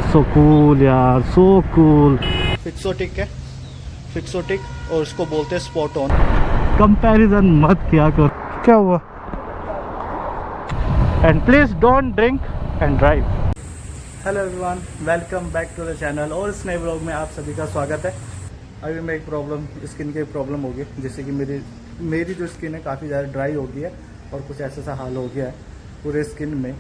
सो cool यार, so cool. फिक्सोटिक है, फिक्सोटिक, और इसको बोलते हैं स्पॉट ऑन। कंपैरिजन मत किया करो। क्या हुआ? And please don't drink and drive. Hello everyone, welcome back to the channel. और इस नए ब्लॉग में आप सभी का स्वागत है। अभी मैं एक प्रॉब्लम, स्किन की प्रॉब्लम हो गई, जैसे कि मेरी जो स्किन है काफ़ी ज़्यादा ड्राई हो गई है और कुछ ऐसा सा हाल हो गया है पूरे स्किन में,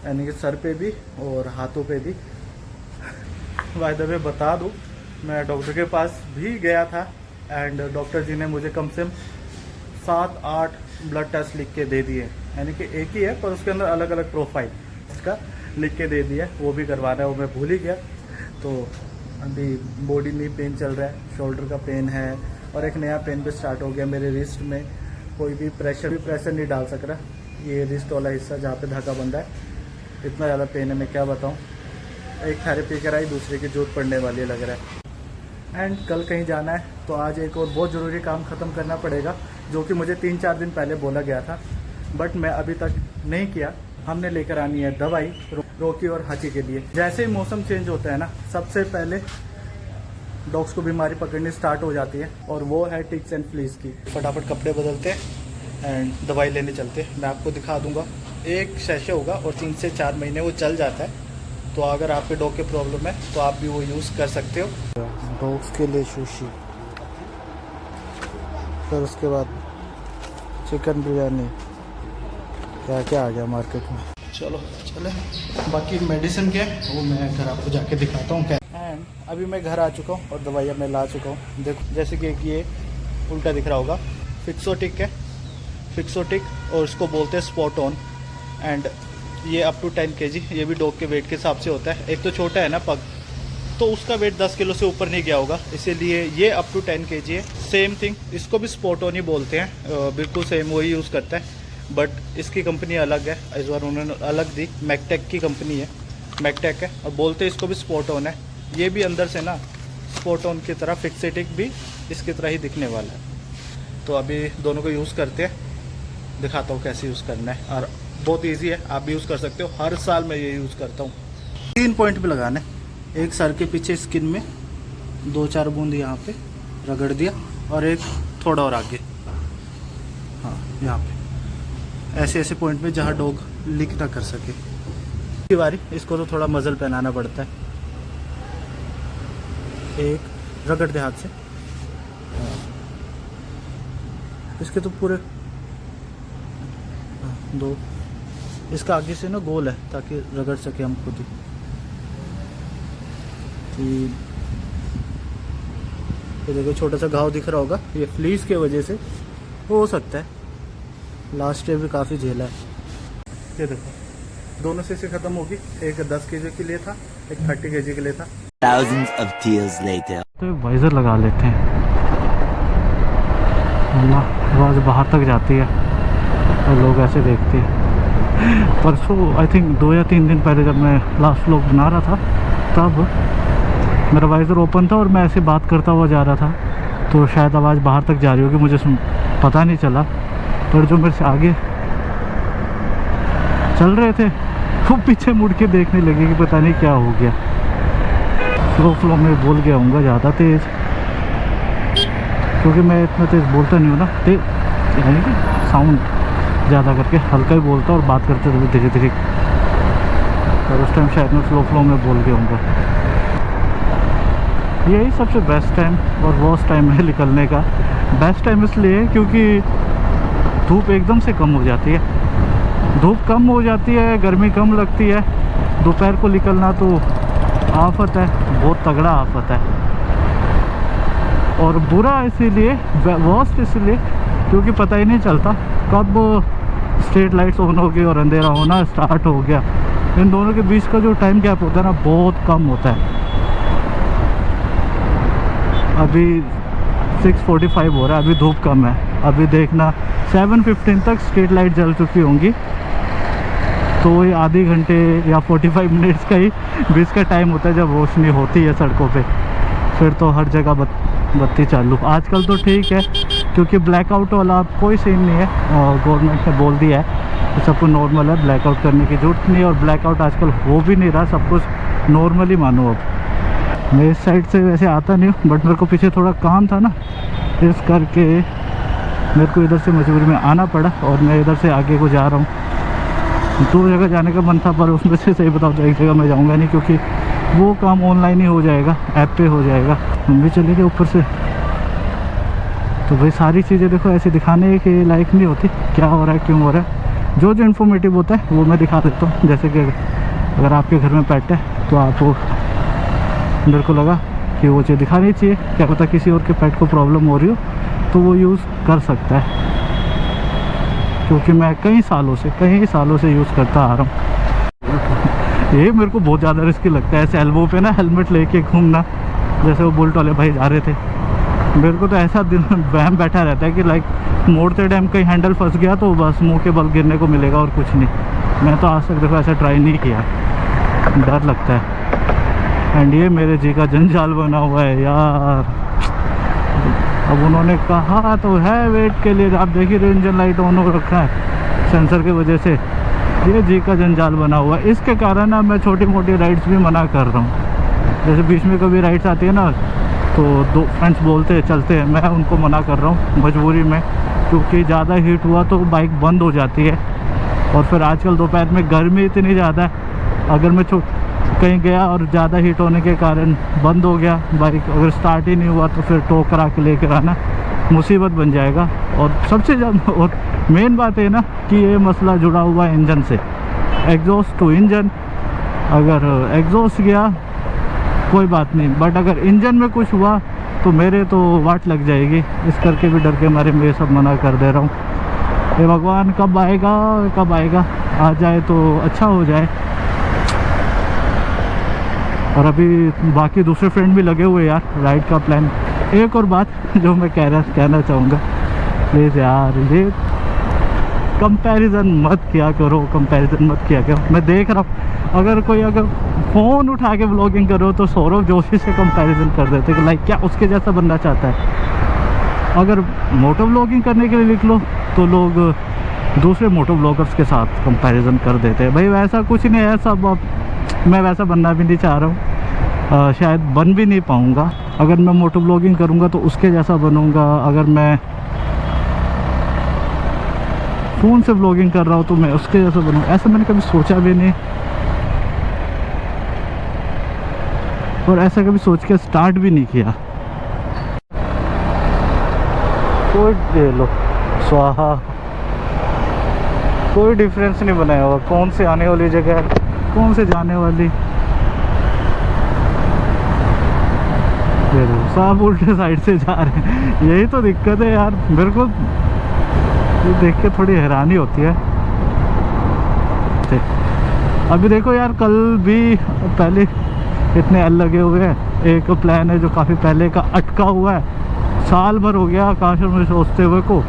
यानी कि सर पे भी और हाथों पे भी। बाय द वे बता दूँ, मैं डॉक्टर के पास भी गया था एंड डॉक्टर जी ने मुझे कम से कम 7-8 ब्लड टेस्ट लिख के दे दिए, यानी कि एक ही है पर उसके अंदर अलग अलग प्रोफाइल उसका लिख के दे दिया। वो भी करवाना है, वो मैं भूल ही गया। तो अभी बॉडी में पेन चल रहा है, शोल्डर का पेन है और एक नया पेन भी स्टार्ट हो गया मेरे रिस्ट में। कोई भी प्रेशर नहीं डाल सक रहा, ये रिस्ट वाला हिस्सा जहाँ पे धागा बंधा है, इतना ज़्यादा पेन है, मैं क्या बताऊँ। एक थेरेपी कराई, दूसरे की जरूरत पड़ने वाली लग रहा है। एंड कल कहीं जाना है तो आज एक और बहुत ज़रूरी काम ख़त्म करना पड़ेगा, जो कि मुझे 3-4 दिन पहले बोला गया था, बट मैं अभी तक नहीं किया। हमने लेकर आनी है दवाई रोकी और हाची के लिए। जैसे ही मौसम चेंज होता है ना, सबसे पहले डॉग्स को बीमारी पकड़नी स्टार्ट हो जाती है, और वो है टिक्स एंड फ्लीज की। फटाफट कपड़े बदलते हैं एंड दवाई लेने चलते हैं। मैं आपको दिखा दूंगा, एक सेशे होगा और 3 से 4 महीने वो चल जाता है। तो अगर आपके डॉग के प्रॉब्लम है तो आप भी वो यूज़ कर सकते हो। डॉग्स के लिए सुशी, फिर उसके बाद चिकन बिरयानी, क्या क्या आ गया मार्केट में। चलो चले, बाकी मेडिसिन के वो मैं घर आपको जाके दिखाता हूँ क्या। एंड अभी मैं घर आ चुका हूँ और दवाइयाँ मैं ला चुका हूँ। देखो, जैसे कि ये उल्टा दिख रहा होगा, फिक्सोटिक है, फिक्सोटिक, और इसको बोलते हैं स्पॉट ऑन। एंड ये अप टू 10 kg, ये भी डॉग के वेट के हिसाब से होता है। एक तो छोटा है ना पग, तो उसका वेट 10 किलो से ऊपर नहीं गया होगा, इसीलिए ये अप टू 10 kg है। सेम थिंग, इसको भी स्पॉट ऑन ही बोलते हैं, बिल्कुल सेम वही यूज़ करता है, बट इसकी कंपनी अलग है। इस बार उन्होंने अलग दी, मैकटेक की कंपनी है, मैकटेक है, और बोलते हैं इसको भी स्पॉट ऑन है। ये भी अंदर से ना स्पॉट ऑन की तरह, फिक्सेटिक भी इसकी तरह ही दिखने वाला है। तो अभी दोनों को यूज़ करते हैं, दिखाता हूँ कैसे यूज़ करना है, और बहुत ईजी है, आप भी यूज़ कर सकते हो। हर साल मैं ये यूज़ करता हूँ। 3 पॉइंट पे लगाना है, एक सर के पीछे स्किन में 2-4 बूंद यहाँ पे रगड़ दिया, और एक थोड़ा और आगे, हाँ यहाँ पे, ऐसे ऐसे पॉइंट पे जहाँ डॉग लीक ना कर सके। की बारी, इसको तो थोड़ा मजल पहनाना पड़ता है। एक रगड़ दे हाथ से, इसके तो पूरे 2, इसका आगे से ना गोल है ताकि रगड़ सके हम खुद ही। 3, ये देखो छोटा सा घाव दिख रहा होगा, ये फ्लीस के वजह से हो सकता है। लास्ट ईयर भी काफ़ी झेला है। ये देखो, दोनों से खत्म होगी। एक 10 kg के लिए था, एक 30 kg के लिए था। Thousands of tears later. तो वाइजर लगा लेते हैं, आवाज़ बाहर तक जाती है और लोग ऐसे देखते हैं। परसों आई थिंक 2 या 3 दिन पहले जब मैं लास्ट व्लॉग बना रहा था, तब मेरा वाइजर ओपन था और मैं ऐसे बात करता हुआ जा रहा था, तो शायद आवाज़ बाहर तक जा रही होगी, मुझे पता नहीं चला। पर जो मेरे से आगे चल रहे थे वो पीछे मुड़ के देखने लगे कि पता नहीं क्या हो गया। फ्लो में बोल गया हूँगा ज़्यादा तेज़, क्योंकि मैं इतना तेज़ बोलता नहीं हूँ ना, तेज़ यानी कि साउंड ज़्यादा करके हल्का ही बोलता, और बात करते थे धीरे धीरे, और उस टाइम शायद मैं फ्लो में बोल गया हूँगा। यही सबसे बेस्ट टाइम और वर्स्ट टाइम है निकलने का। बेस्ट टाइम इसलिए क्योंकि धूप एकदम से कम हो जाती है, धूप कम हो जाती है, गर्मी कम लगती है। दोपहर को निकलना तो आफत है, बहुत तगड़ा आफत है। और बुरा इसीलिए, वर्स्ट इसलिए क्योंकि पता ही नहीं चलता कब स्ट्रीट लाइट्स ऑन हो गई और अंधेरा होना स्टार्ट हो गया। इन दोनों के बीच का जो टाइम गैप होता है ना, बहुत कम होता है। अभी 6:45 हो रहा है, अभी धूप कम है। अभी देखना 7:15 तक स्ट्रीट लाइट जल चुकी होंगी, तो ये आधे घंटे या 45 मिनट्स का ही बीच का टाइम होता है जब रोशनी होती है सड़कों पे। फिर तो हर जगह बत्ती चालू। आजकल तो ठीक है क्योंकि ब्लैकआउट वाला कोई सीन नहीं है, गवर्नमेंट ने बोल दिया है तो सब कुछ नॉर्मल है, ब्लैकआउट करने की जरूरत नहीं है। और ब्लैकआउट आजकल हो भी नहीं रहा, सब कुछ नॉर्मली मानो। अब मैं इस साइड से वैसे आता नहीं हूँ, बट मेरे को पीछे थोड़ा काम था ना, इस करके मेरे को इधर से मजबूरी में आना पड़ा और मैं इधर से आगे को जा रहा हूँ। 2 जगह जाने का मन था, पर उसमें से सही बताओ तो एक जगह मैं जाऊँगा नहीं, क्योंकि वो काम ऑनलाइन ही हो जाएगा, ऐप पे हो जाएगा। हम भी चले गए ऊपर से। तो भाई सारी चीज़ें देखो ऐसे दिखाने के लायक नहीं होती, क्या हो रहा है क्यों हो रहा है। जो जो इन्फॉर्मेटिव होता है वो मैं दिखा देता हूँ। जैसे कि अगर आपके घर में पेट है तो आपको, मेरे को लगा कि वो चीज़ दिखानी चाहिए, क्या पता किसी और के पेट को प्रॉब्लम हो रही हो तो वो यूज़ कर सकता है। क्योंकि मैं कई सालों से यूज़ करता आ रहा हूँ। ये मेरे को बहुत ज़्यादा रिस्की लगता है ऐसे एल्बो पे ना हेलमेट लेके घूमना, जैसे वो बुलेट वाले भाई जा रहे थे। मेरे को तो ऐसा दिन वहम बैठा रहता है कि लाइक मोड़ते टाइम कहीं हैंडल फंस गया तो बस मुंह के बल गिरने को मिलेगा और कुछ नहीं। मैं तो आज तक देखो ऐसा ट्राई नहीं किया, डर लगता है। एंड ये मेरे जी का जंजाल बना हुआ है यार। अब उन्होंने कहा तो है वेट के लिए, आप देखिए इंजन लाइट ऑन हो रखा है सेंसर की वजह से। ये जी का जंजाल बना हुआ है, इसके कारण ना मैं छोटी मोटी राइड्स भी मना कर रहा हूँ। जैसे बीच में कभी राइड्स आती है ना तो 2 फ्रेंड्स बोलते हैं चलते हैं, मैं उनको मना कर रहा हूँ मजबूरी में, क्योंकि ज़्यादा हीट हुआ तो बाइक बंद हो जाती है। और फिर आजकल दोपहर में गर्मी इतनी ज़्यादा है, अगर मैं कहीं गया और ज़्यादा हीट होने के कारण बंद हो गया बाइक, अगर स्टार्ट ही नहीं हुआ तो फिर टो करा के लेकर आना मुसीबत बन जाएगा। और सबसे ज़्यादा और मेन बात है ना कि ये मसला जुड़ा हुआ है इंजन से, एग्जॉस्ट टू इंजन। अगर एग्जॉस्ट गया कोई बात नहीं, बट अगर इंजन में कुछ हुआ तो मेरे तो वाट लग जाएगी। इस करके भी डर के मारे मैं सब मना कर दे रहा हूँ। ये भगवान कब आएगा, आ जाए तो अच्छा हो जाए। और अभी बाकी दूसरे फ्रेंड भी लगे हुए यार राइड का प्लान। एक और बात जो मैं कहना चाहूँगा, प्लीज़ यार ये कंपैरिजन मत किया करो। मैं देख रहा हूँ अगर फ़ोन उठा के व्लॉगिंग करो तो सौरभ जोशी से कंपैरिजन कर देते कि लाइक क्या उसके जैसा बनना चाहता है। अगर मोटो व्लॉगिंग करने के लिए लिख लो तो लोग दूसरे मोटो व्लॉगर्स के साथ कंपैरिजन कर देते हैं। भाई वैसा कुछ नहीं है सब। मैं वैसा बनना भी नहीं चाह रहा हूँ, शायद बन भी नहीं पाऊँगा। अगर मैं मोटो व्लॉगिंग करूँगा तो उसके जैसा बनूँगा, अगर मैं फ़ोन से व्लॉगिंग कर रहा हूँ तो मैं उसके जैसा बनूँगा। ऐसा मैंने कभी सोचा भी नहीं और ऐसा कभी सोच के स्टार्ट भी नहीं किया। कोई दे लो स्वाहा, कोई डिफरेंस नहीं बनाया हुआ कौन से आने वाली जगह है कौन से जाने वाली। सब उल्टे साइड से जा रहे हैं, यही तो दिक्कत है यार। मेरे को ये देख के थोड़ी हैरानी होती है। अभी देखो यार कल भी पहले इतने एल लगे हुए हैं। एक प्लान है जो काफ़ी पहले का अटका हुआ है, साल भर हो गया आकाश में सोचते हुए को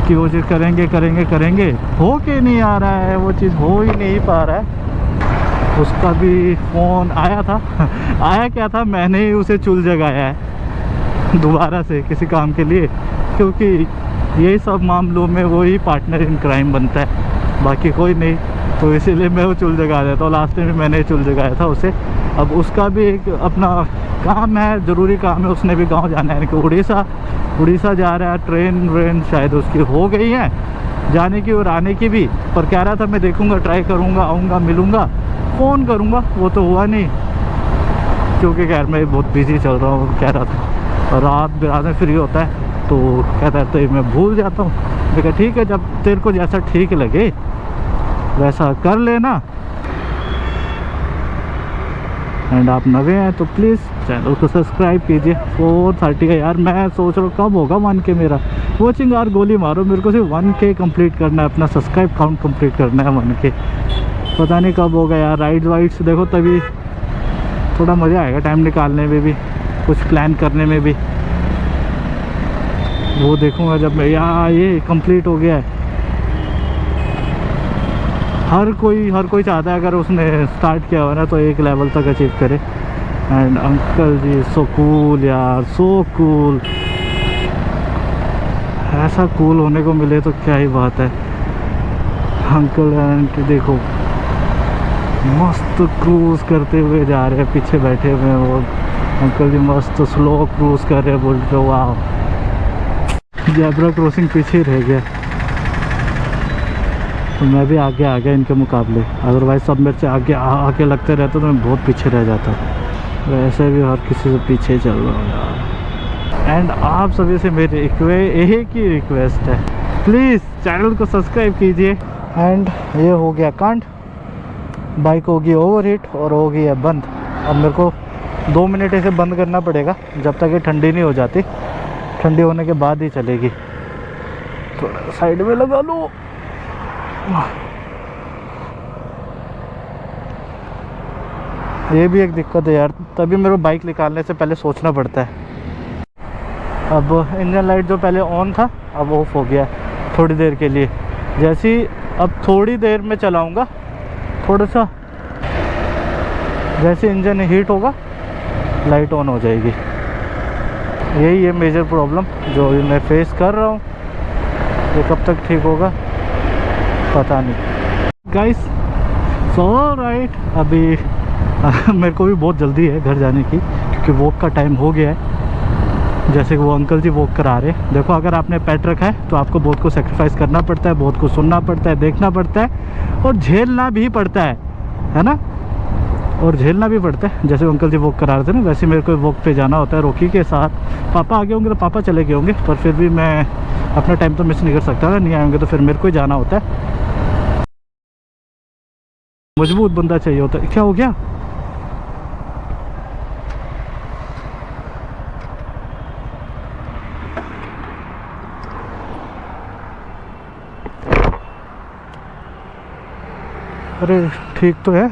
कि वो चीज़ करेंगे, हो के नहीं आ रहा है, वो चीज़ हो ही नहीं पा रहा है। उसका भी फ़ोन आया था आया क्या था, मैंने ही उसे चुल जगाया है दोबारा से किसी काम के लिए, क्योंकि यही सब मामलों में वही पार्टनर इन क्राइम बनता है, बाकी कोई नहीं। तो इसीलिए मैं वो चुल जगा देता हूँ। लास्ट में मैंने चुल जगाया था उसे। अब उसका भी एक अपना काम है, ज़रूरी काम है, उसने भी गांव जाना है, यानी कि उड़ीसा जा रहा है। ट्रेन शायद उसकी हो गई है जाने की और आने की भी, पर कह रहा था मैं देखूंगा, ट्राई करूंगा, आऊँगा, मिलूंगा, फ़ोन करूंगा। वो तो हुआ नहीं क्योंकि खैर मैं बहुत बिजी चल रहा हूँ, कह रहा था। रात में फ्री होता है तो कहता है तो मैं भूल जाता हूँ। मैं कहा ठीक है, जब तेरे को जैसा ठीक लगे वैसा कर लेना। एंड आप नए हैं तो प्लीज़ चैनल को सब्सक्राइब कीजिए। 430 है यार, मैं सोच रहा हूँ कब होगा 1K मेरा। वॉचिंग यार गोली मारो, मेरे को सिर्फ 1K कंप्लीट करना है, अपना सब्सक्राइब काउंट कंप्लीट करना है 1K। पता नहीं कब होगा यार। राइड्स देखो तभी थोड़ा मज़ा आएगा, टाइम निकालने में भी, कुछ प्लान करने में भी। वो देखूँगा जब मैं ये कंप्लीट हो गया है। हर कोई चाहता है अगर उसने स्टार्ट किया हो ना तो एक लेवल तक अचीव करे। And uncle ji so cool यार, सो कूल। ऐसा कूल होने को मिले तो क्या ही बात है। अंकल आंटी देखो मस्त क्रूज करते हुए जा रहे हैं, पीछे बैठे हुए हैं वो अंकल जी, मस्त स्लो क्रूज कर रहे हैं। बोल रहे वाह, जेब्रा क्रॉसिंग पीछे ही रह गया। तो मैं भी आगे आ गया इनके मुकाबले, अदरवाइज सब मेरे से आगे आके लगते रहते तो मैं बहुत पीछे रह जाता। वैसे भी हर किसी से पीछे चल रहा हूँ यार। एंड आप सभी से मेरी एक ही रिक्वेस्ट है, प्लीज़ चैनल को सब्सक्राइब कीजिए। एंड ये हो गया कांड, बाइक होगी ओवरहीट और हो गई है बंद। अब मेरे को 2 मिनट ऐसे बंद करना पड़ेगा जब तक ये ठंडी नहीं हो जाती। ठंडी होने के बाद ही चलेगी। थोड़ा साइड में लगा लो। ये भी एक दिक्कत है यार, तभी मेरे को बाइक निकालने से पहले सोचना पड़ता है। अब इंजन लाइट जो पहले ऑन था अब ऑफ हो गया थोड़ी देर के लिए। जैसे ही अब थोड़ी देर में चलाऊंगा, थोड़ा सा जैसे इंजन हीट होगा लाइट ऑन हो जाएगी। यही है मेजर प्रॉब्लम जो मैं फेस कर रहा हूँ। ये कब तक ठीक होगा पता नहीं। गाइस सो राइट, अभी मेरे को भी बहुत जल्दी है घर जाने की, क्योंकि वॉक का टाइम हो गया है। जैसे कि वो अंकल जी वॉक करा रहे हैं। देखो, अगर आपने पेट रखा है तो आपको बहुत कुछ सेक्रीफाइस करना पड़ता है, बहुत कुछ सुनना पड़ता है, देखना पड़ता है और झेलना भी पड़ता है ना। और झेलना भी पड़ता है। जैसे अंकल जी वॉक करा रहे थे ना, वैसे मेरे को वॉक पे जाना होता है रोकी के साथ। पापा आगे होंगे तो पापा चले गए होंगे, पर फिर भी मैं अपना टाइम तो मिस नहीं कर सकता ना। नहीं आएंगे तो फिर मेरे को ही जाना होता है। मजबूत बंदा चाहिए होता है। क्या हो गया? अरे ठीक तो है।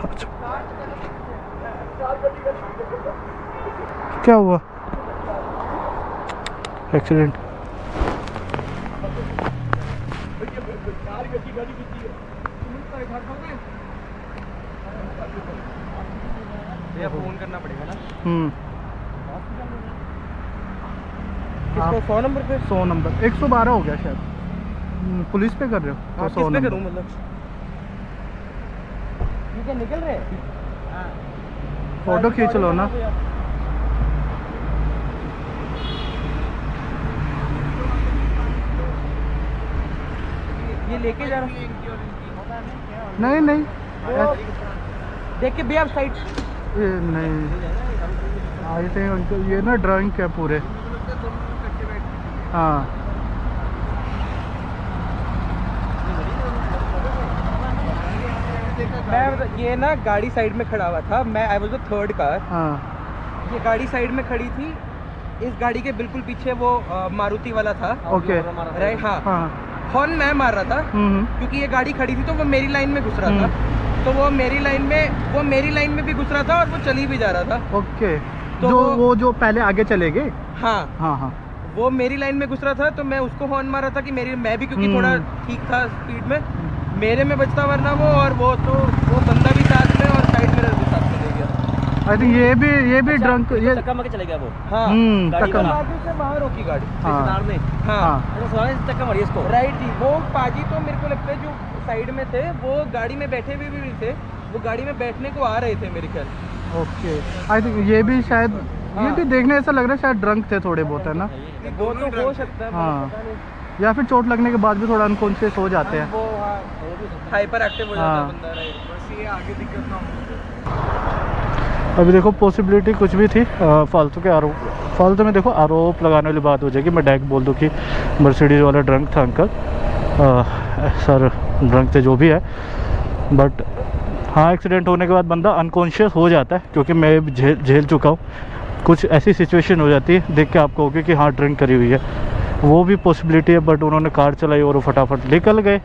अच्छा, क्या हुआ? एक्सीडेंट? फोन करना पड़ेगा ना। आप 100 नंबर पे 100 नंबर 112 हो गया शायद। पुलिस पे कर रहे हो तो 100 किस पे नंबर। करूं मतलब? ठीक है, निकल रहे हैं। फोटो खींच लो ना। ये लेके जा रहा नहीं नहीं देख के भैया आप साइड। ये नहीं, आई थिंक अंकल ये ना ड्राइंग है पूरे। हाँ मैं ये ना गाड़ी साइड में खड़ा हुआ था। मैं I was the third car. हाँ ये गाड़ी साइड में खड़ी थी। इस गाड़ी के बिल्कुल पीछे वो मारुति वाला था। ओके। राइट, हाँ। हाँ। हॉर्न मैं मार रहा था क्योंकि ये गाड़ी खड़ी थी तो वो मेरी लाइन में घुस रहा था। तो वो मेरी लाइन में भी घुस रहा था और वो चली भी जा रहा था। ओके। तो वो जो पहले आगे चले गए। हाँ हाँ हाँ। वो मेरी लाइन में घुस रहा था तो मैं उसको हॉर्न मार रहा था कि मैं भी क्योंकि थोड़ा ठीक था स्पीड में, मेरे में बचता वरना वो, और वो तो वो बंदा भी साथ में और साइड मिरर भी साथ चले गया। आई थिंक ये भी ड्रंक ये चक्का मार के चले गया वो। हाँ, गाड़ी टक्कर वाला। मार से बाहर रोकी गाड़ी हाँ। रिश्तेदार ने। हाँ अच्छा, सवाल है, चक्का मारी इसको। राइट जी। वो पाजी तो मेरे को लगता है जो साइड में थे वो गाड़ी में बैठे हुए भी थे, वो गाड़ी में बैठने को आ रहे थे मेरे ख्याल। ओके। आई थिंक ये भी शायद ये भी देखने ऐसा लग रहा है शायद ड्रंक थे थोड़े बहुत, है ना। वो तो हो सकता है, हाँ। पता नहीं। या फिर चोट लगने के बाद भी थोड़ा अनकॉन्शियस हो जाते हैं। वो हाइपर एक्टिव हो जाता हाँ। है बंदा। राइट, बस ये आगे दिक्कत ना हो। अभी देखो पॉसिबिलिटी कुछ भी थी, फालतू में देखो आरोप लगाने वाली बात हो जाएगी। मैं डायरेक्ट बोल दूँ कि मर्सिडीज वाला ड्रंक था अंकल, सर ड्रंक थे जो भी है। बट हाँ, एक्सीडेंट होने के बाद बंदा अनकॉन्शियस हो जाता है, क्योंकि मैं झेल चुका हूँ। कुछ ऐसी सिचुएशन हो जाती है देख के आपको होगी कि हाँ ड्रिंक करी हुई है, वो भी पॉसिबिलिटी है। बट उन्होंने कार चलाई और वो फटाफट निकल गए।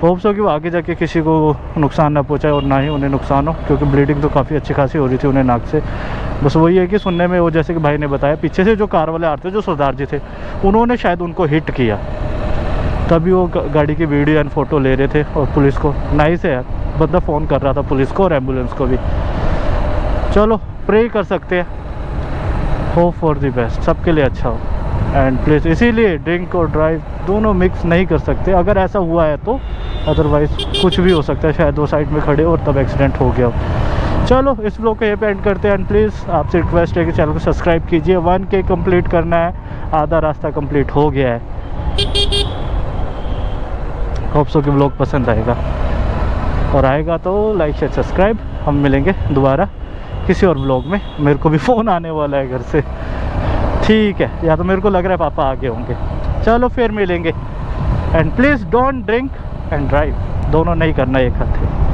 होप्स हो कि वो आगे जाके किसी को नुकसान ना पहुंचाए और ना ही उन्हें नुकसान हो, क्योंकि ब्लीडिंग तो काफ़ी अच्छी खासी हो रही थी उन्हें नाक से। बस वही है कि सुनने में वो, जैसे कि भाई ने बताया, पीछे से जो कार वाले आ रहे थे, जो सरदार जी थे, उन्होंने शायद उनको हिट किया, तभी वो गाड़ी की वीडियो एंड फ़ोटो ले रहे थे। और पुलिस को नाइस है यार, बंदा फ़ोन कर रहा था पुलिस को और एम्बुलेंस को भी। चलो प्रे कर सकते हैं, होप फॉर द बेस्ट, सबके लिए अच्छा हो। एंड प्लीज़ इसीलिए ड्रिंक और ड्राइव दोनों मिक्स नहीं कर सकते, अगर ऐसा हुआ है तो, अदरवाइज़ कुछ भी हो सकता है, शायद वो साइड में खड़े और तब एक्सीडेंट हो गया हो। चलो इस ब्लॉग को ये पे एंड करते हैं। एंड प्लीज़ आपसे रिक्वेस्ट है कि चैनल को सब्सक्राइब कीजिए, 1K कंप्लीट करना है, आधा रास्ता कंप्लीट हो गया है। होप सो कि ब्लॉग पसंद आएगा, और आएगा तो लाइक शेयर सब्सक्राइब। हम मिलेंगे दोबारा किसी और ब्लॉग में। मेरे को भी फ़ोन आने वाला है घर से, ठीक है, या तो मेरे को लग रहा है पापा आगे होंगे। चलो फिर मिलेंगे। And please don't drink and drive, दोनों नहीं करना एक साथ।